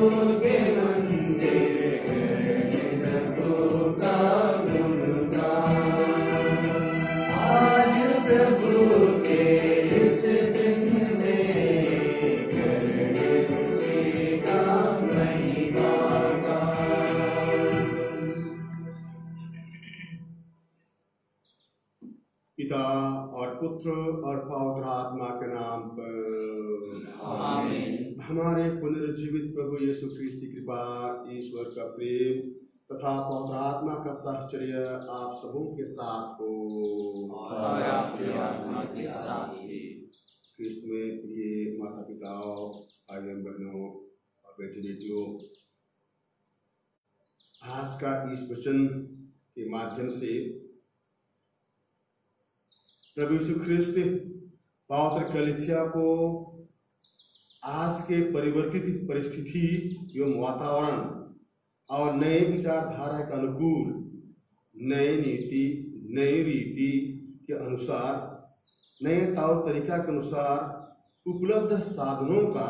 के मंदिर करें प्रभु का गुणगान। आज प्रभु के इस दिन में करें उसी का महिमा गान। पिता और पुत्र और पवित्र आत्मा के नाम पर आमीन। हमारे पुनर्जीवित प्रभु यीशु ख्रीस्त की कृपा, ईश्वर का प्रेम तथा पवित्र आत्मा का साहचर्य आप सबों के साथ हो और आपकी आत्मा के साथ भी। ख्रीस्त में प्रिय माता पिताओं, भाई बहनों और बेटी बेटियों, आज का इस वचन के माध्यम से प्रभु यीशु ख्रीस्त पवित्र कलीसिया को आज के परिवर्तित परिस्थिति एवं वातावरण और नए विचारधारा के अनुकूल नई नीति, नई रीति के अनुसार, नए तौर तरीका के अनुसार उपलब्ध साधनों का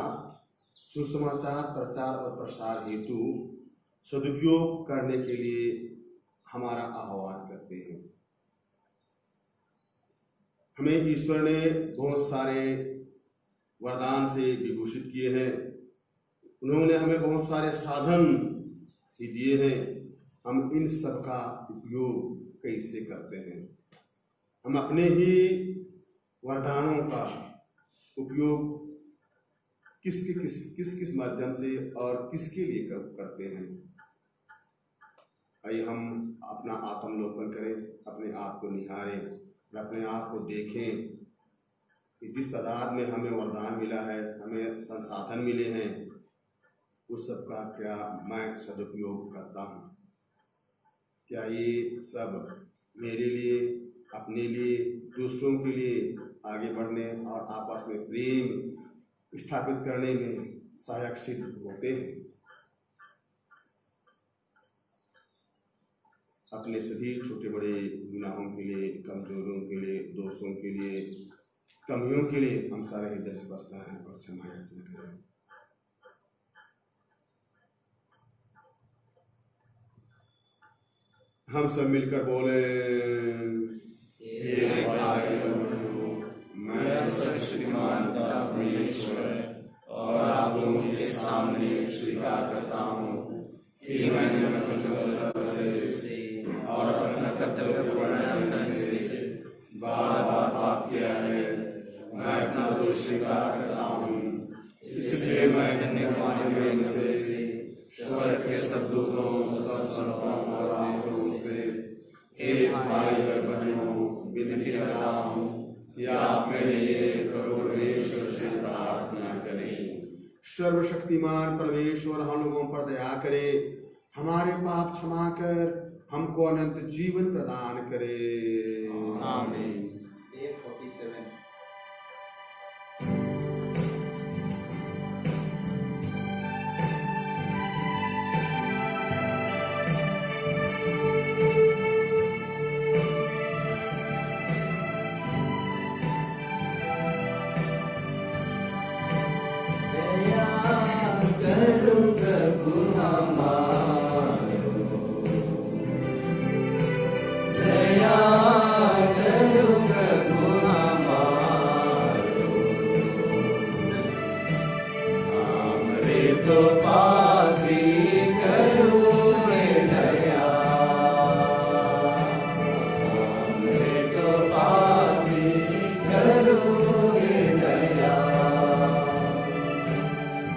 सुसमाचार प्रचार और प्रसार हेतु सदुपयोग करने के लिए हमारा आह्वान करते हैं। हमें ईश्वर ने बहुत सारे वरदान से विभूषित किए हैं। उन्होंने हमें बहुत सारे साधन ही दिए हैं। हम इन सब का उपयोग कैसे करते हैं? हम अपने ही वरदानों का उपयोग किस माध्यम से और किसके लिए करते हैं? आइए हम अपना आत्मलोकन करें, अपने आप को निहारें और अपने आप को देखें कि जिस तादाद में हमें वरदान मिला है, हमें संसाधन मिले हैं, उस सब का क्या मैं सदुपयोग करता हूँ? क्या ये सब मेरे लिए, अपने लिए, दूसरों के लिए आगे बढ़ने और आपस में प्रेम स्थापित करने में सहायक सिद्ध होते हैं? अपने सभी छोटे बड़े गुनाहों के लिए, कमजोरियों के लिए, दोषों के लिए, कमियों के लिए हम सारे हृदय से बसता है और क्षमा याचना करें। हम सब मिलकर बोले, हे भाई और बहनों, मैं सर्वशक्तिमान पिता परमेश्वर और आप लोगों के सामने स्वीकार करता हूँ कि मैंने अपने से और अपना कर्तव्य पूर्ण करने से बार बार पाप किया है। मैं अपना दोष स्वीकार करता हूँ, इसलिए मैं धन्यवाद से स्वर्ग के सब दूतों, सब संतों और आप लोगों से हे भाई और बहनों विनती करता हूँ कि आप मेरे लिए प्रभु परमेश्वर से प्रार्थना करें। सर्वशक्तिमान परमेश्वर हम लोगों पर दया करे, हमारे पाप क्षमा कर हमको अनंत जीवन प्रदान करे। आमीन।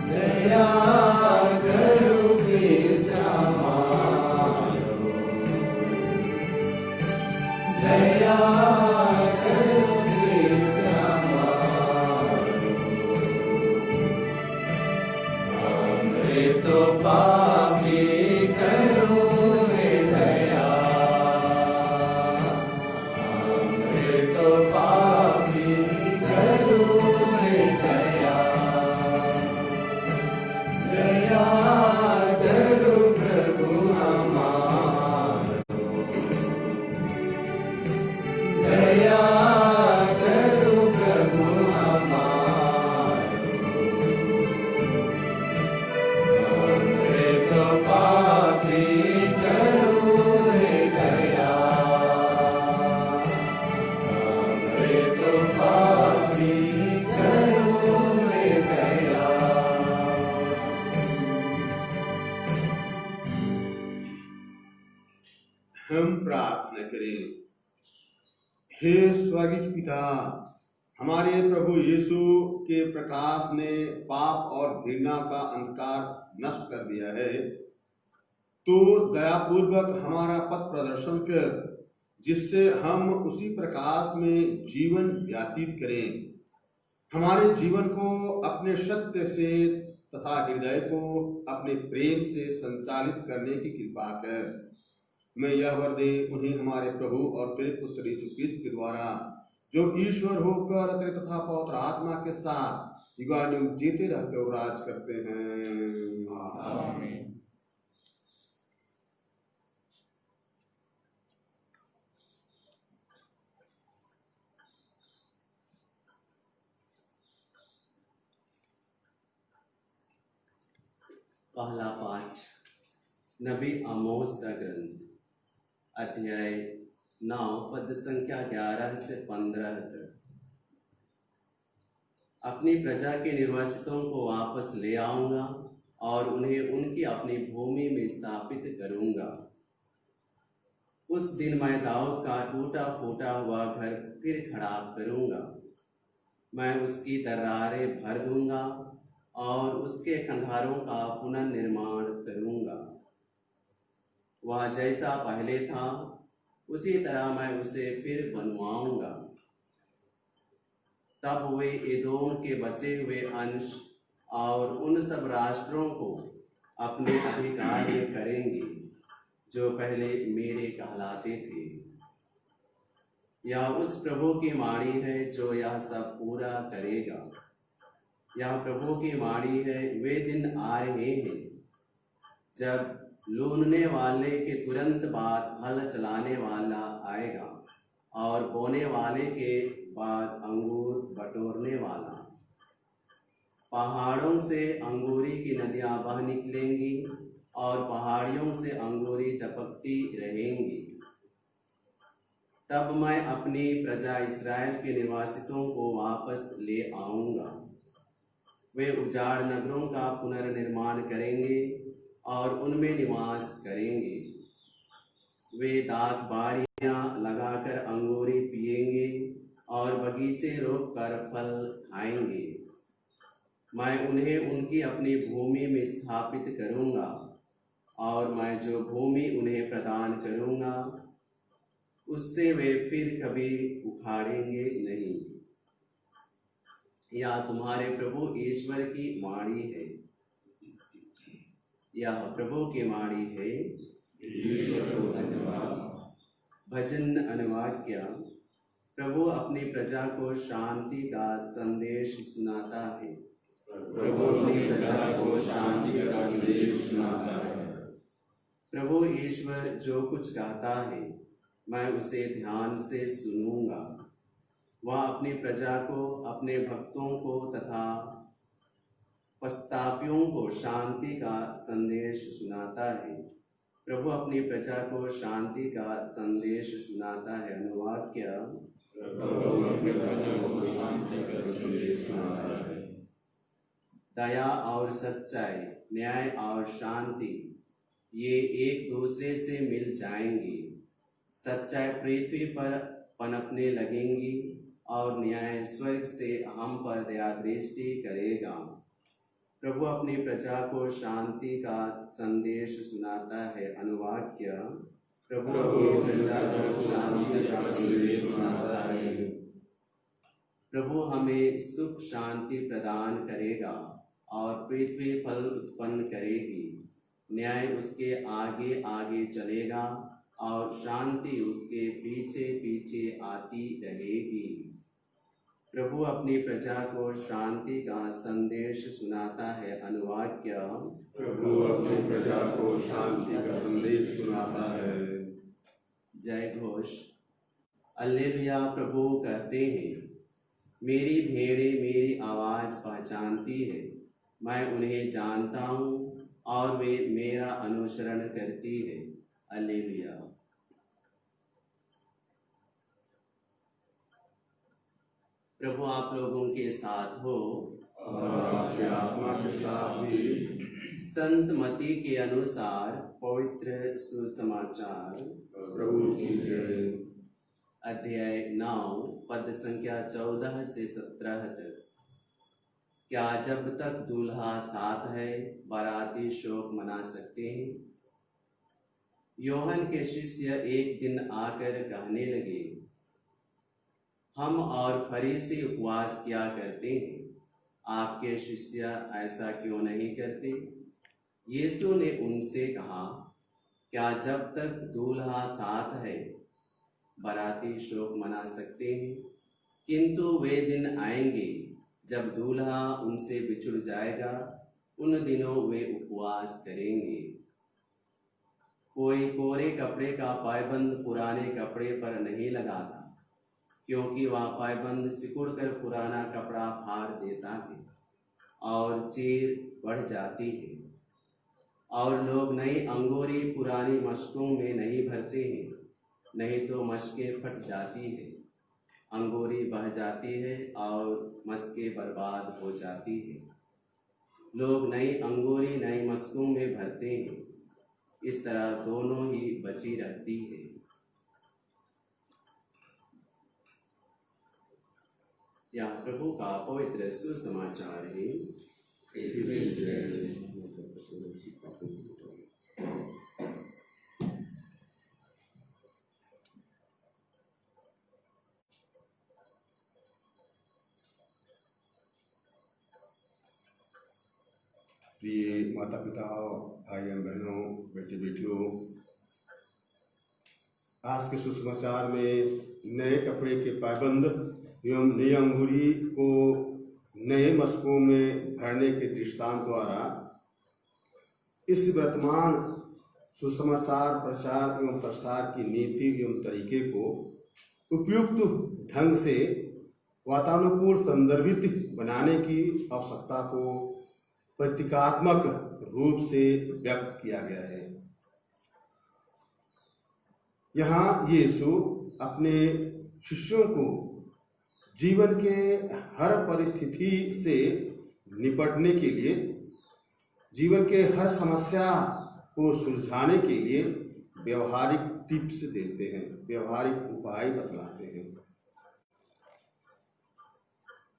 दया करो हम प्रार्थना करें। हे स्वर्गीय पिता, हमारे प्रभु यीशु के प्रकाश ने पाप और घृणा का अंधकार नष्ट कर दिया है, तो दयापूर्वक हमारा पथ प्रदर्शन कर, जिससे हम उसी प्रकाश में जीवन व्यतीत करें। हमारे जीवन को अपने सत्य से तथा हृदय को अपने प्रेम से संचालित करने की कृपा कर। मैं यह वर दे उन्हें हमारे प्रभु और तेरे पुत्र यीशु क्रिस्त के द्वारा, जो ईश्वर होकर तेरे तथा पवित्र आत्मा के साथ युगानुयुग जीते रहते और राज करते हैं। आमीन। पहला पाठ नबी आमोस का ग्रंथ, अध्याय 9 पद संख्या 11 से 15 तक। अपनी प्रजा के निर्वासितों को वापस ले आऊंगा और उन्हें उनकी अपनी भूमि में स्थापित करूंगा। उस दिन मैं दाऊद का टूटा फूटा हुआ घर फिर खड़ा करूंगा। मैं उसकी दरारें भर दूंगा और उसके खंडारों का पुनर्निर्माण करूंगा। वह जैसा पहले था उसी तरह मैं उसे फिर बनवाऊंगा। तब वे एदोम के बचे हुए अंश और उन सब राष्ट्रों को अपने अधिकार में करेंगे जो पहले मेरे कहलाते थे। यह उस प्रभु की वाणी है जो यह सब पूरा करेगा। यह प्रभु की वाणी है, वे दिन आ रहे हैं जब लूनने वाले के तुरंत बाद हल चलाने वाला आएगा और बोने वाले के बाद अंगूर बटोरने वाला। पहाड़ों से अंगूरी की नदियां बह निकलेंगी और पहाड़ियों से अंगूरी टपकती रहेंगी। तब मैं अपनी प्रजा इस्राएल के निवासितों को वापस ले आऊंगा। वे उजाड़ नगरों का पुनर्निर्माण करेंगे और उनमें निवास करेंगे। वे दाख बारियां लगाकर अंगूरी पिएंगे और बगीचे रोपकर फल खाएंगे। मैं उन्हें उनकी अपनी भूमि में स्थापित करूंगा और मैं जो भूमि उन्हें प्रदान करूंगा उससे वे फिर कभी उखाड़ेंगे नहीं। यह तुम्हारे प्रभु ईश्वर की वाणी है। यह प्रभु की वाणी है। ईश्वर को धन्यवाद। भजन अनुवाक्य। प्रभु अपनी प्रजा को शांति का संदेश सुनाता है। प्रभु अपनी प्रजा को शांति का संदेश सुनाता है। प्रभु ईश्वर जो कुछ कहता है मैं उसे ध्यान से सुनूंगा। वह अपनी प्रजा को, अपने भक्तों को तथा पश्चातापियों को शांति का संदेश सुनाता है। प्रभु अपनी प्रजा को शांति का संदेश सुनाता है। अनुवाक्य। प्रभु अपनी प्रजा को शांति का संदेश सुनाता है। दया और सच्चाई, न्याय और शांति ये एक दूसरे से मिल जाएंगी। सच्चाई पृथ्वी पर पनपने लगेंगी और न्याय स्वर्ग से हम पर दया दृष्टि करेगा। प्रभु अपनी प्रजा को शांति का संदेश सुनाता है। अनुवाक्य। प्रभु अपनी प्रजा को शांति का संदेश सुनाता है। प्रभु हमें सुख शांति प्रदान करेगा और पृथ्वी फल उत्पन्न करेगी। न्याय उसके आगे आगे चलेगा और शांति उसके पीछे पीछे आती रहेगी। प्रभु अपनी प्रजा को शांति का संदेश सुनाता है। अनुवाक्य। प्रभु अपनी प्रजा को शांति का संदेश सुनाता है। जय घोष। हालेलुया। प्रभु कहते हैं, मेरी भेड़ें मेरी आवाज़ पहचानती है, मैं उन्हें जानता हूँ और वे मेरा अनुसरण करती है। हालेलुया। प्रभु आप लोगों के साथ हो और आपके आत्मा के साथ भी। संत मती के अनुसार पवित्र सुसमाचार। प्रभु की जय। अध्याय 9 पद संख्या 14 से 17 तक। क्या जब तक दूल्हा साथ है बाराती शोक मना सकते हैं? योहन के शिष्य एक दिन आकर कहने लगे, हम और फरीसी उपवास किया करते हैं, आपके शिष्य ऐसा क्यों नहीं करते? यीशु ने उनसे कहा, क्या जब तक दूल्हा साथ है बाराती शोक मना सकते हैं? किंतु वे दिन आएंगे जब दूल्हा उनसे बिछुड़ जाएगा, उन दिनों वे उपवास करेंगे। कोई कोरे कपड़े का पायबंद पुराने कपड़े पर नहीं लगाता, क्योंकि वह पायबंद सिकुड़कर पुराना कपड़ा फाड़ देता है और चीर बढ़ जाती है। और लोग नई अंगूरी पुरानी मशकों में नहीं भरते हैं, नहीं तो मशकें फट जाती है, अंगूरी बह जाती है और मशकें बर्बाद हो जाती है। लोग नई अंगूरी नई मशकों में भरते हैं, इस तरह दोनों ही बची रहती है। यह प्रभु का पवित्र सुसमाचार है। प्रिय माता पिता, भाई बहनों, बेटे बेटियों, आज के सुसमाचार में नए कपड़े के पायबंद एवं नई अंगूरी को नए मशकों में भरने के दृष्टांत द्वारा इस वर्तमान सुसमाचार प्रचार एवं प्रसार की नीति एवं तरीके को उपयुक्त ढंग से वातानुकूल संदर्भित बनाने की आवश्यकता को प्रतीकात्मक रूप से व्यक्त किया गया है। यहाँ यीशु अपने शिष्यों को जीवन के हर परिस्थिति से निपटने के लिए, जीवन के हर समस्या को सुलझाने के लिए व्यवहारिक टिप्स देते हैं, व्यवहारिक उपाय बतलाते हैं।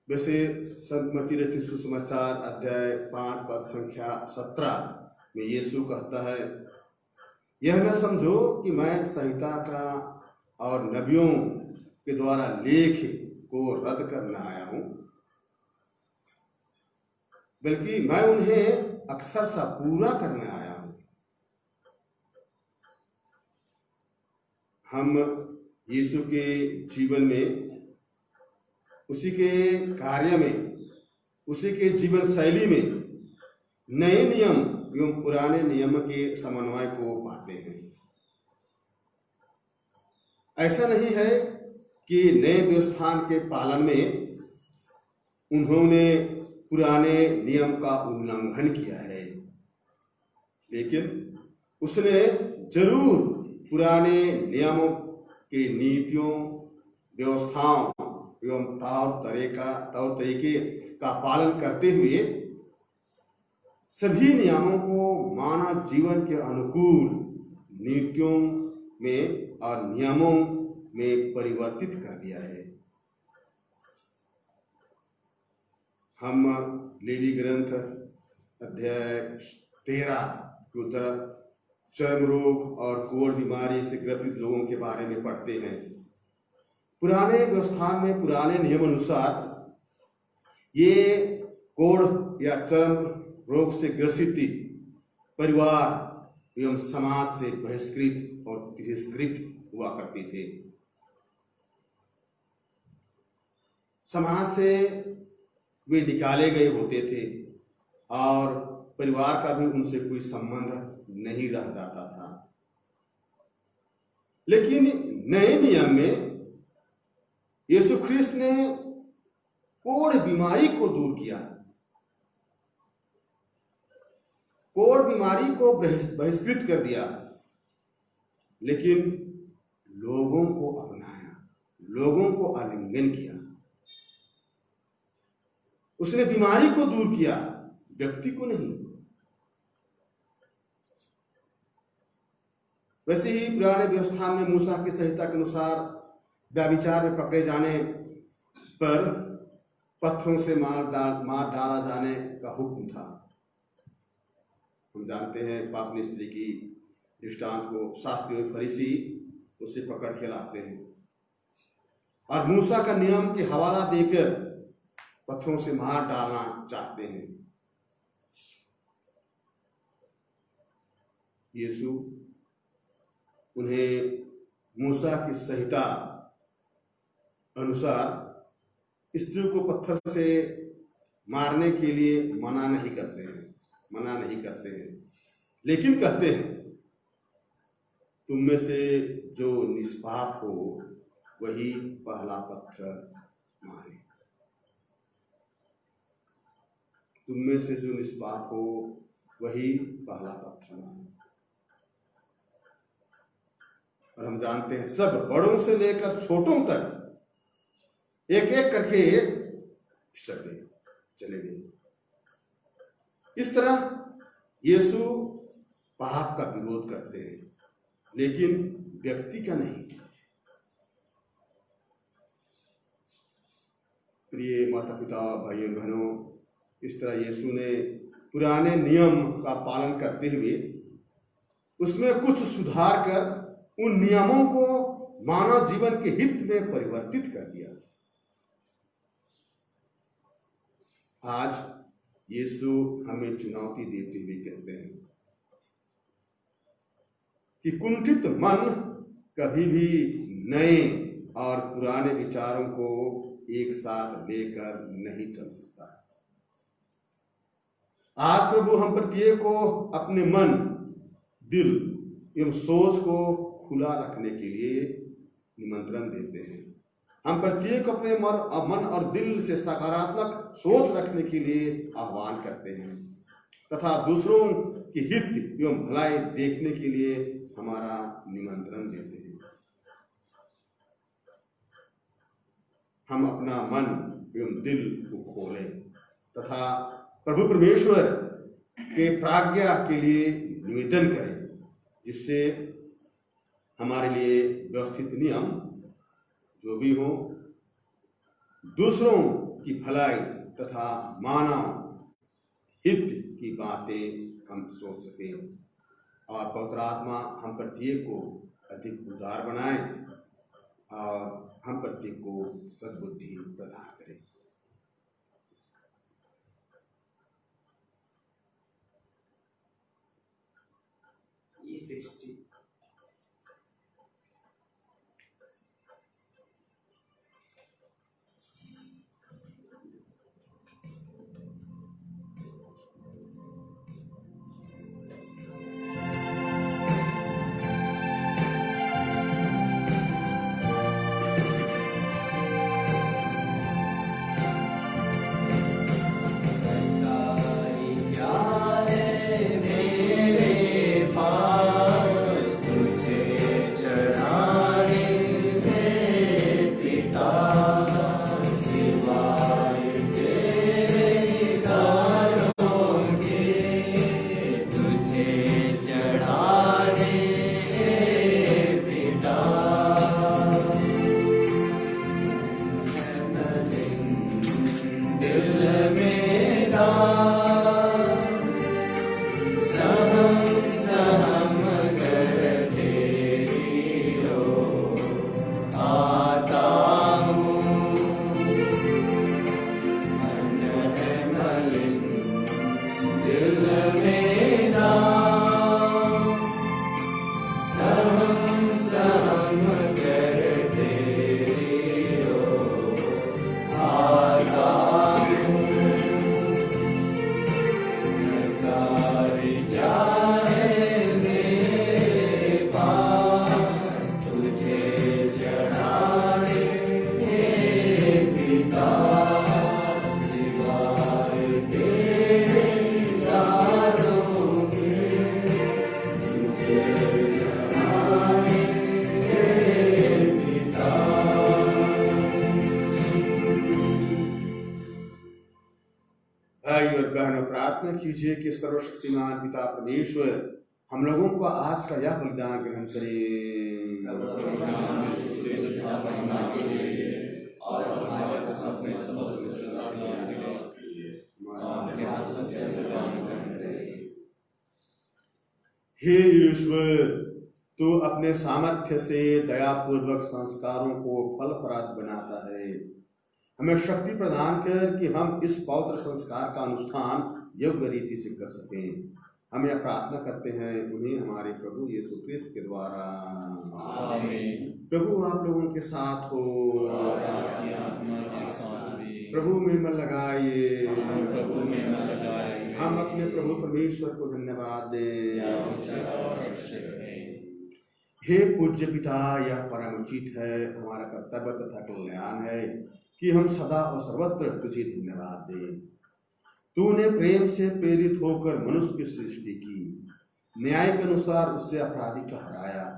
वैसे संत मत्ती रचित सुसमाचार अध्याय 5 पद संख्या 17 में यीशु कहता है, यह न समझो कि मैं संहिता का और नबियों के द्वारा लेख को रद्द करना आया हूं, बल्कि मैं उन्हें अक्षरशः पूरा करने आया हूं। हम यीशु के जीवन में, उसी के कार्य में, उसी के जीवन शैली में नए नियम एवं पुराने नियम के समन्वय को पाते हैं। ऐसा नहीं है कि नए व्यवस्थान के पालन में उन्होंने पुराने नियम का उल्लंघन किया है, लेकिन उसने जरूर पुराने नियमों के नीतियों, व्यवस्थाओं एवं तौर तरीके का पालन करते हुए सभी नियमों को मानव जीवन के अनुकूल नीतियों में और नियमों में परिवर्तित कर दिया है। हम लेवी ग्रंथ अध्याय 13 के उत्तर चर्म रोग और कोढ़ बीमारी से ग्रसित लोगों के बारे में पढ़ते हैं। पुराने व्यवस्थान में पुराने नियम अनुसार ये कोढ़ या चर्म रोग से ग्रसित परिवार एवं समाज से बहिष्कृत और तिरस्कृत हुआ करते थे। समाज से वे निकाले गए होते थे और परिवार का भी उनसे कोई संबंध नहीं रह जाता था। लेकिन नए नियम में यीशु ख्रिस्त ने कोढ़ बीमारी को दूर किया, कोढ़ बीमारी को बहिष्कृत कर दिया, लेकिन लोगों को अपनाया, लोगों को आलिंगन किया। उसने बीमारी को दूर किया, व्यक्ति को नहीं। वैसे ही पुराने व्यवस्था में मूसा की संहिता के अनुसार व्यभिचार में पकड़े जाने पर पत्थरों से मार डाला जाने का हुक्म था। हम जानते हैं पापनी स्त्री की दृष्टांत को शास्त्री और फरीसी उसे पकड़ के लाते हैं और मूसा का नियम के हवाला देकर पत्थरों से मार डालना चाहते हैं। यीशु उन्हें मूसा की संहिता अनुसार स्त्री को पत्थर से मारने के लिए मना नहीं करते हैं, लेकिन कहते हैं तुम में से जो निष्पाप हो वही पहला पत्थर मारे। तुम में से जो निष्पाप हो वही पहला पत्थर मारे। और हम जानते हैं सब बड़ों से लेकर छोटों तक एक एक करके चले गए। इस तरह यीशु पाप का विरोध करते हैं, लेकिन व्यक्ति का नहीं। प्रिय माता पिता भाइयों बहनों, इस तरह यीशु ने पुराने नियम का पालन करते हुए उसमें कुछ सुधार कर उन नियमों को मानव जीवन के हित में परिवर्तित कर दिया। आज यीशु हमें चुनौती देते हुए कहते हैं कि कुंठित मन कभी भी नए और पुराने विचारों को एक साथ लेकर नहीं चल सकता। आज प्रभु हम प्रत्येक को अपने मन, दिल एवं सोच को खुला रखने के लिए निमंत्रण देते हैं। हम प्रत्येक अपने मन और दिल से सकारात्मक सोच रखने के लिए आह्वान करते हैं तथा दूसरों की हित एवं भलाई देखने के लिए हमारा निमंत्रण देते हैं। हम अपना मन एवं दिल को खोलें तथा प्रभु परमेश्वर के प्राज्ञा के लिए निवेदन करें, जिससे हमारे लिए व्यवस्थित नियम जो भी हो दूसरों की भलाई तथा मानव हित की बातें हम सोच सकें और पवित्र आत्मा हम प्रत्येक को अधिक उदार बनाए और हम प्रत्येक को सद्बुद्धि प्रदान करें। E60 कीजिए कि सर्वशक्तिमान पिता परमेश्वर हम लोगों को आज का यह बलिदान ग्रहण करें। हे ईश्वर, तू अपने सामर्थ्य से दयापूर्वक संस्कारों को फलप्रद बनाता है। हमें शक्ति प्रदान कर कि हम इस पवित्र संस्कार का अनुष्ठान योग्य रीति से कर सकें। हम यह प्रार्थना करते हैं उन्हें हमारे प्रभु यीशु ख्रिस्त के द्वारा। आमीन। प्रभु आप लोगों के साथ हो। प्रभु में मन लगाइए। हम अपने प्रभु परमेश्वर को धन्यवाद दें। हे पूज्य पिता, यह परम उचित है, हमारा कर्तव्य तथा कल्याण है कि हम सदा और सर्वत्र तुझे धन्यवाद दें। तूने प्रेम से प्रेरित होकर मनुष्य की सृष्टि की, न्याय के अनुसार उससे अपराधी को हराया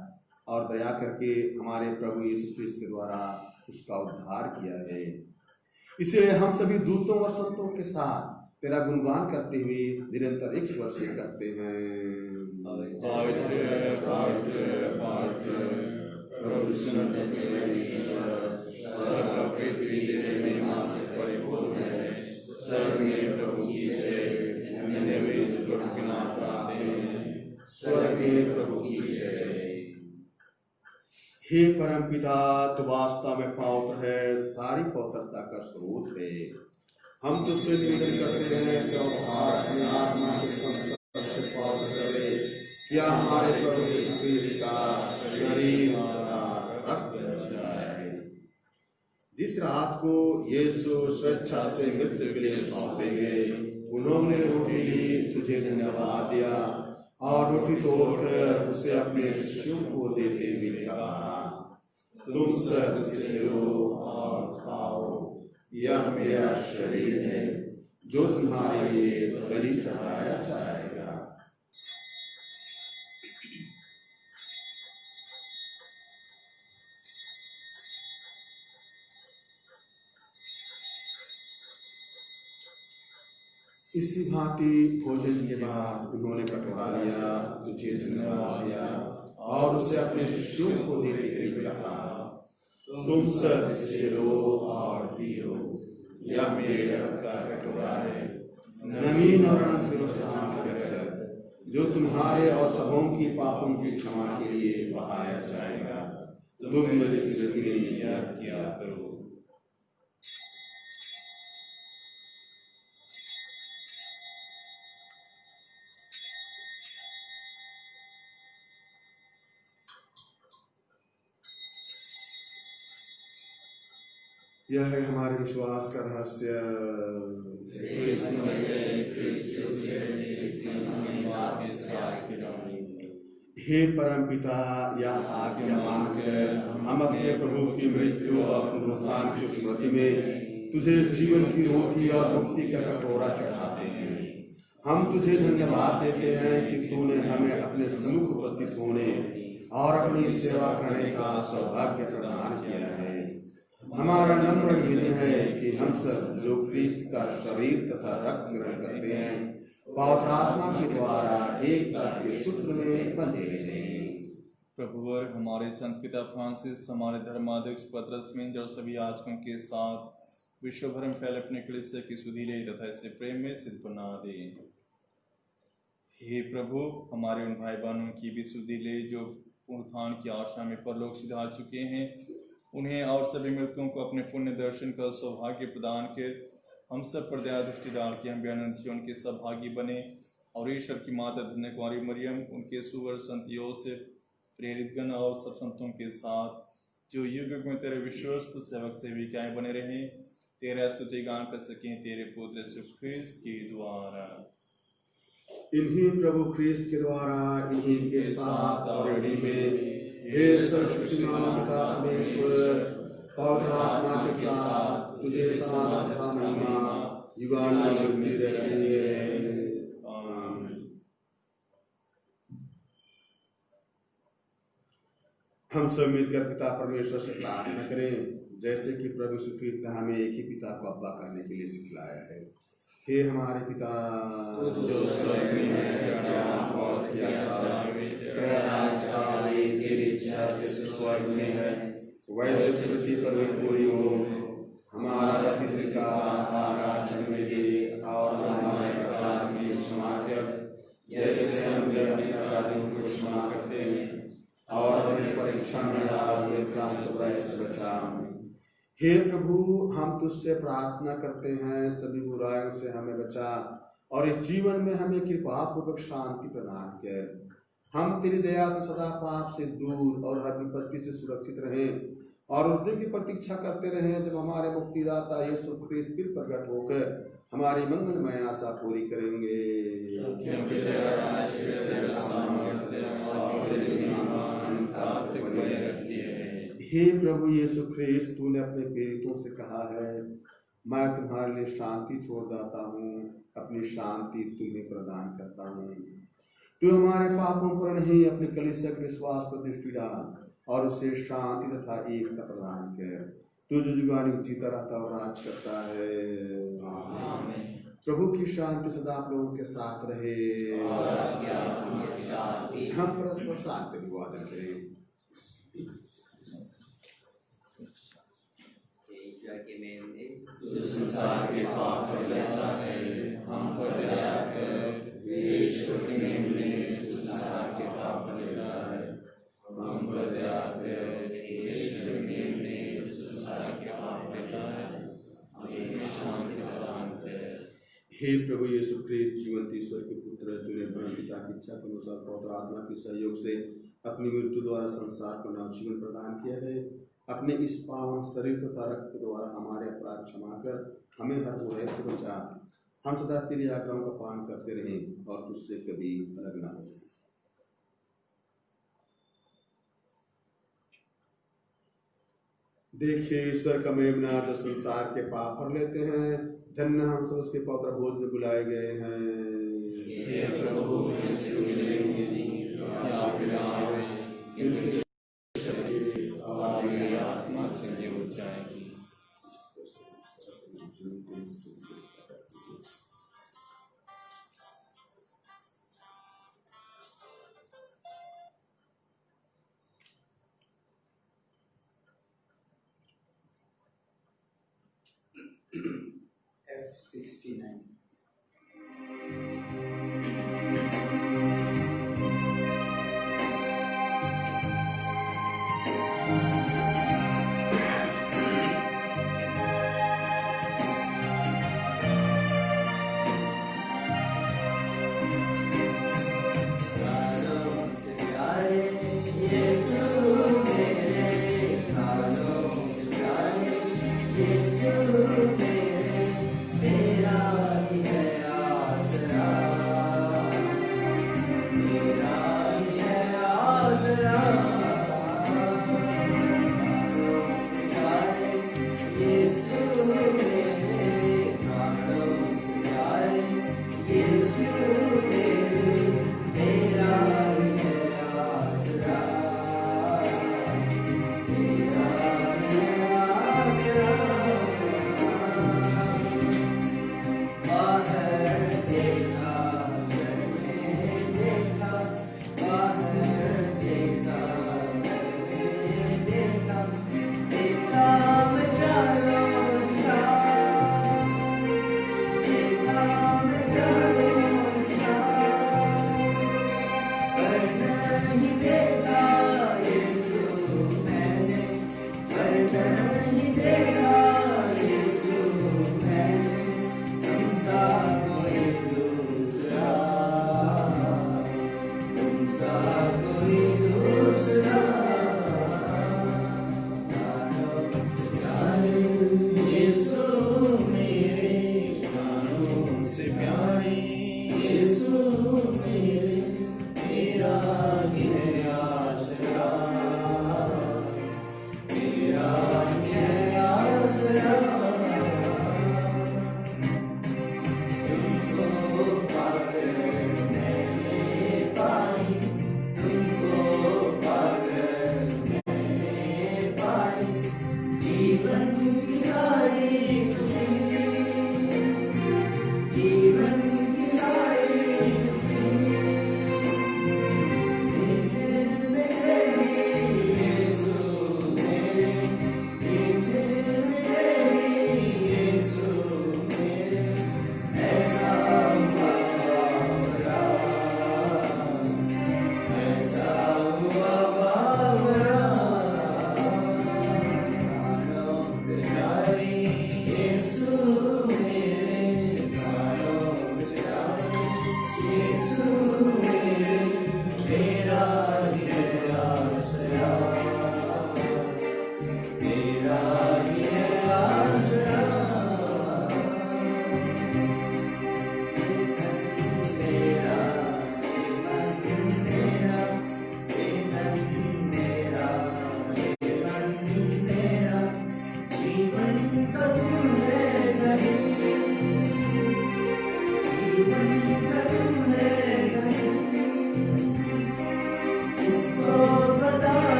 और दया करके हमारे प्रभु यीशु ख्रिस्त के द्वारा उसका उद्धार किया है। इसलिए हम सभी दूतों और संतों के साथ तेरा गुणगान करते हुए निरंतर एक स्वर से कहते हैं, पवित्र पवित्र पवित्र प्रभु स्वर्ग और पृथ्वी तेरी महिमा से परिपूर्ण है। स्वर्ग में प्रभु की जय, धन्य वे जो प्रभु के नाम पर आते हैं। स्वर्ग में प्रभु की जय। हे परम पिता, तू वास्तव में पवित्र है, सारी पवित्रता का स्रोत है। हम तुझसे निवेदन करते हैं कि अपने आत्मा के संग से पवित्र करे, क्या हमारे प्रभु यीशु ख्रिस्त का शरीर और रक्त बन जाए। जिस रात को यीशु स्वेच्छा से मृत्यु के लिए सौंपे गए, उन्होंने रोटी ली, तुझे धन्यवाद दिया और रोटी तोड़कर उसे अपने शिष्यों को देते हुए कहा, तुम सब इसे लो और खाओ, यह मेरा शरीर है जो तुम्हारे लिए बलि चढ़ाया जाएगा। इसी भांति भोजन के बाद उन्होंने कटोरा लिया, तुझे धन्यवाद दिया और उसे अपने शिष्यों को देते हुए कहा, तुम सब इसे लो और पियो, यह मेरे रक्त का कटोरा है, नवीन और अनंत व्यवस्था का रक्त, जो तुम्हारे और सबों की पापों की क्षमा के लिए बहाया जाएगा। तुम मेरे के लिए यह किया करो। यह है हमारे विश्वास का रहस्य। हे परम पिता, यह आज्ञा मानकर हम अपने प्रभु की मृत्यु और पुनरुत्थान की स्मृति में तुझे जीवन की रोटी और मुक्ति का कटोरा चढ़ाते हैं। हम तुझे धन्यवाद देते हैं कि तूने हमें अपने सम्मुख उपस्थित होने और अपनी सेवा करने का सौभाग्य प्रदान किया है। हमारा नम्र निवेदन है कि हम सब जो ख्रिस्त का शरीर तथा रक्त ग्रहण करते हैं, पवित्र आत्मा के द्वारा एकता के सूत्र में बंधे रहें। प्रभुवर हमारे संत पिता फ्रांसिस, हमारे धर्माध्यक्ष पतरस मेंजर और सभी याजकों के साथ विश्व भर में फैले अपने कलीसिया की सुधि ले तथा इसे प्रेम में सिद्ध बना दे। हे प्रभु, हमारे उन भाई बहनों की भी सुधि ले जो पुनरुत्थान की आशा में परलोक सिधार चुके हैं, उन्हें और सभी मृतकों को अपने पुण्य दर्शन का सौभाग्य प्रदान कर हम सब पर दया दृष्टि डाल के हम भी अनंत जीवन के सौभागी बने और ईश्वर की माता धन्य कुमारी मरियम, उनके सुवर संत योसेफ, प्रेरित गण और सब संतों के साथ जो युग युग में तेरे विश्वस्त सेवक सेविकाएं बने रहें, तेरा स्तुति गान कर सकें तेरे पुत्र यीशु ख्रिस्त के द्वारा। इन्हीं प्रभु ख्रिस्त के द्वारा, इन्हीं के साथ और इन्हीं में हे सर्वशक्तिमान पिता परमेश्वर, पवित्र आत्मा के साथ तुझे समान तथा महिमा युगानुयुग मिलती रहती है। आमीन। हम सब मिलकर पिता परमेश्वर से प्रार्थना करें, जैसे कि प्रभु यीशु ख्रिस्त ने हमें एक ही पिता को अब्बा करने के लिए सिखलाया है। हे हमारे पिता जो स्वर्ग में है, तेरा नाम पवित्र किया जाए, तेरा राज्य आए, तेरी इच्छा जैसे स्वर्ग में है वैसे पृथ्वी पर भी पूरी हो। हमारा प्रतिदिन का आहार आज हमें दे, और हमारे अपराध की क्षमा कर जैसे हम भी अपने अपराधियों को क्षमा करते हैं, और हमें परीक्षा में डाल दे, प्राण बुराई से बचा। हे प्रभु, हम तुझसे प्रार्थना करते हैं, सभी बुराइयों से हमें बचा और इस जीवन में हमें कृपा पूर्वक शांति प्रदान कर। हम तेरी दया से सदा पाप से दूर और हर विपत्ति से सुरक्षित रहें, और उस दिन की प्रतीक्षा करते रहें जब हमारे मुक्तिदाता यीशु ख्रिस्त फिर प्रकट होकर हमारी मंगलमय आशा पूरी करेंगे। क्योंकि तेरा राज्य, तेरा सामर्थ्य और तेरी महिमा अनंत तक बने रहती है। हे प्रभु यीशु ख्रिस्त, तूने अपने प्रेरितों से कहा है, मैं तुम्हारे लिए शांति छोड़ जाता हूँ, अपनी शांति तुम्हें प्रदान करता हूँ। तू हमारे पापों पर नहीं, अपने कलीसिया के विश्वास पर दृष्टि डाल और उसे शांति तथा एकता प्रदान कर। तू जो जुगानी जीता रहता और राज करता है। प्रभु की शांति सदा आप लोगों के साथ रहे। हम परस्पर शांति अभिवादन करें। संसार के पाप पर लेता है, हम पर दया कर। ईश्वर के नेम में संसार के पाप पर लेता है, हम पर दया कर। ईश्वर के नेम में संसार के पाप पर लेता है, हमें शांति प्रदान कर। हे प्रभु यीशु ख्रिस्त, जीवंत ईश्वर के पुत्र, तूने परम पिता की इच्छा के अनुसार पवित्र आत्मा के सहयोग से अपनी मृत्यु द्वारा संसार को नव जीवन प्रदान किया है। अपने इस पावन शरीर तथा रक्त के द्वारा हमारे अपराध क्षमा कर हमें हर बुराई से बचा। हम सदा तेरी आज्ञाओं का पालन करते रहें और तुझसे कभी अलग ना हो जाए। देखिए ईश्वर का मेमना जो संसार के पाप भर लेते हैं। धन्य हम सब उसके पवित्र भोज में बुलाए गए हैं। प्रभु और मेरी आत्मा से उठ जाएगी। F69 तेरा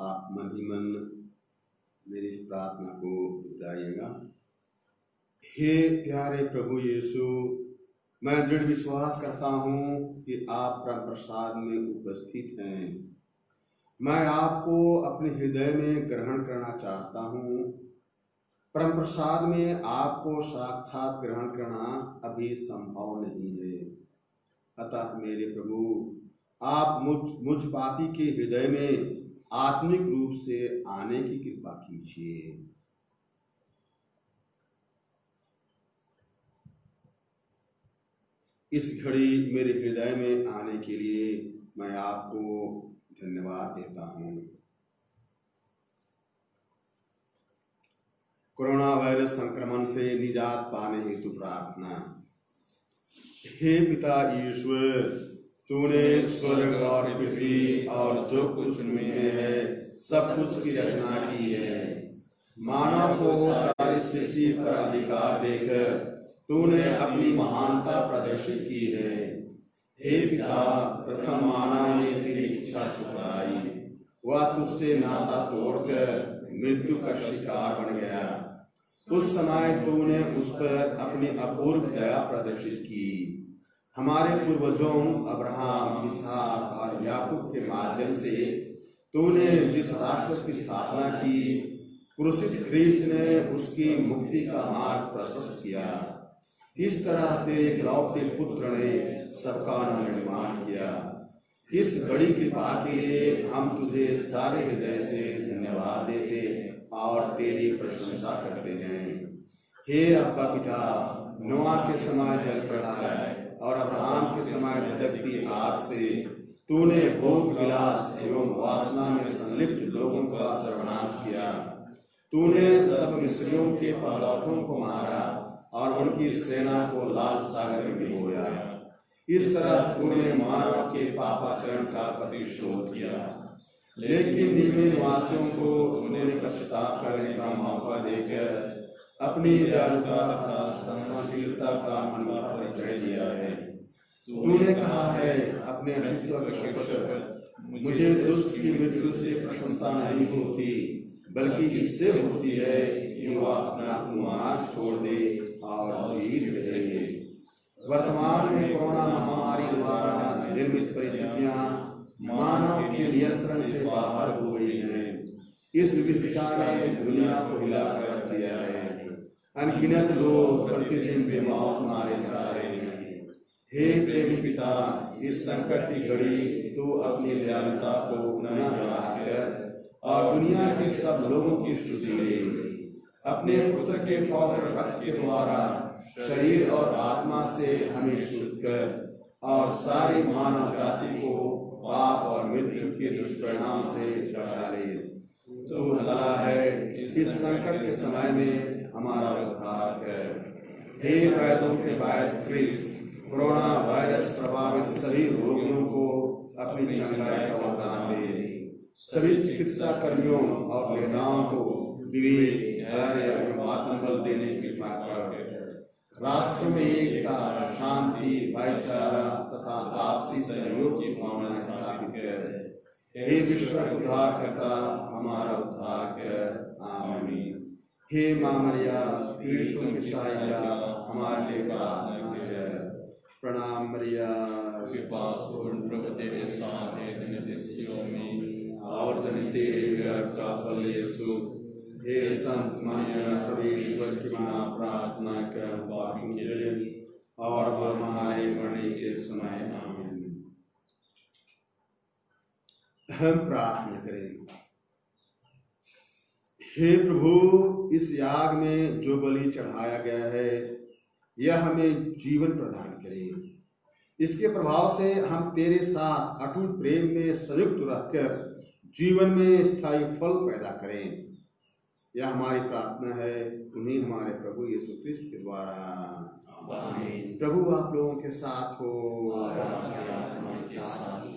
आप मन ही मन मेरी इस प्रार्थना को दोहराइएगा। हे प्यारे प्रभु यीशु, मैं दृढ़ विश्वास करता हूँ कि आप परम प्रसाद में उपस्थित हैं। मैं आपको अपने हृदय में ग्रहण करना चाहता हूँ। परम प्रसाद में आपको साक्षात ग्रहण करना अभी संभव नहीं है। अतः मेरे प्रभु, आप मुझ पापी के हृदय में आत्मिक रूप से आने की कृपा कीजिए। इस घड़ी मेरे हृदय में आने के लिए मैं आपको धन्यवाद देता हूँ। कोरोना वायरस संक्रमण से निजात पाने हेतु प्रार्थना। हे पिता ईश्वर, तूने स्वर्ग और पृथ्वी और जो कुछ उनमें है सब कुछ की रचना की है। मानव को सारी सृष्टि पर अधिकार देकर तूने अपनी महानता प्रदर्शित की है। हे पिता, प्रथम मानव ने तेरी इच्छा ठुकराई। वह तुझसे नाता तोड़कर मृत्यु का शिकार बन गया। उस समय तूने उस पर अपनी अपूर्व दया प्रदर्शित की। हमारे पूर्वजों अब्राहम, इसहाक और याकूब के माध्यम से तूने जिस राष्ट्र की स्थापना की, क्रूसित ख्रीस्त ने उसकी मुक्ति का मार्ग प्रशस्त किया। इस तरह तेरे इकलौते पुत्र ने सबका निर्माण किया। इस बड़ी कृपा के लिए हम तुझे सारे हृदय से धन्यवाद देते और तेरी प्रशंसा करते हैं। हे अब्बा पिता, नोआ के समय जल प्रलय और अब्राहम के समय धधकती आग से तूने भोग विलास एवं वासना में संलिप्त लोगों का सर्वनाश किया। तूने सब मिस्रियों के पहलौठों को मारा और उनकी सेना को लाल सागर में डुबोया। इस तरह तूने मानव के पापाचरण का प्रतिशोध किया। लेकिन निनवे निवासियों को उन्हें पश्चाताप करने का मौका देकर अपनी दयालुता तथा सहनशीलता का अनूठा परिचय दिया है। तूने कहा है अपने अस्तित्व के शपथ, मुझे दुष्ट की मृत्यु से प्रसन्नता नहीं होती, बल्कि इससे होती है कि वह अपना मार्ग छोड़ दे और जीवित रहे। वर्तमान में कोरोना महामारी द्वारा निर्मित परिस्थितियां मानव के नियंत्रण से बाहर हो गई हैं। इस विभीषिका ने दुनिया को हिलाकर रख दिया है। अनगिनत लोग प्रतिदिन बेमौत मारे जा रहे हैं। हे प्रेमी पिता, इस संकट की घड़ी तू अपनी दयालुता को पुनः बढ़ा कर और दुनिया के सब लोगों की स्तुति ले। अपने पुत्र के पवित्र रक्त के द्वारा शरीर और आत्मा से हमें शुद्ध कर और सारी मानव जाति को पाप और मृत्यु के दुष्परिणाम से बचा ले। तू भला है, इस संकट के समय में हमारा उद्धार कर। हे वैद्यों के वैद्य ख्रीस्त, कोरोना वायरस प्रभावित सभी रोगियों को अपनी चंगाई का वरदान दे। सभी चिकित्सा कर्मियों और नेताओं को विवेक, धैर्य एवं आत्मबल देने की कृपा कर। राष्ट्र में एकता, शांति, भाईचारा तथा आपसी सहयोग की भावना स्थापित कर। हे विश्व उद्धार करता, हमारा उद्धार कर। आमीन। हे मां मरिया, पीड़ितों की सहायता, हमारे लिए प्रार्थना कर। प्रणाम मरिया, कृपा पूर्ण प्रभु तेरे साथ है, धन्य स्त्रियों में और धन्य तेरे गर्भ का फल यीशु। हे संत माता परमेश्वर की मां, प्रार्थना कर पापियों के लिए और हमारे मरने के समय। आमीन। हम प्रार्थना करें। हे प्रभु, इस याग में जो बलि चढ़ाया गया है यह हमें जीवन प्रदान करे। इसके प्रभाव से हम तेरे साथ अटूट प्रेम में संयुक्त रहकर जीवन में स्थायी फल पैदा करें। यह हमारी प्रार्थना है उन्हीं हमारे प्रभु यीशु क्रिस्त के द्वारा। आमीन। प्रभु आप लोगों के साथ हो।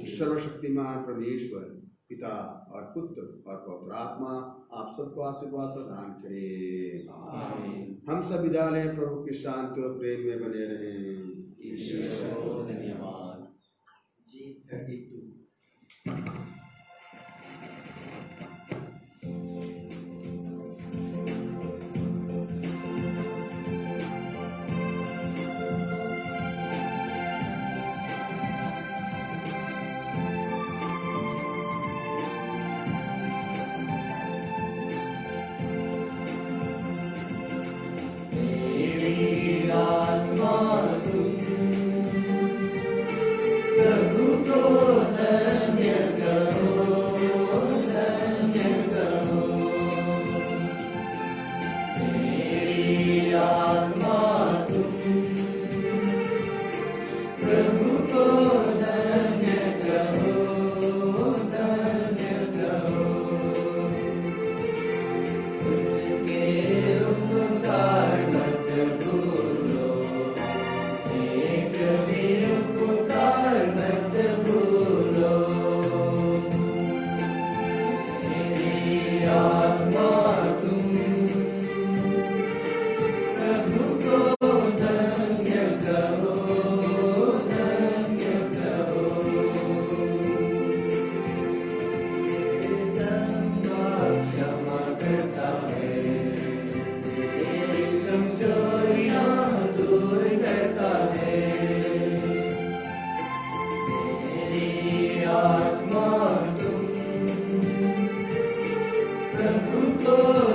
सर्वशक्तिमान परमेश्वर पिता और पुत्र और पवित्र आत्मा आप सबको आशीर्वाद प्रदान करे। आमीन। हम सब विदा लें। प्रभु की शांति और प्रेम में बने रहें। ईश्वर को धन्यवाद। G32 को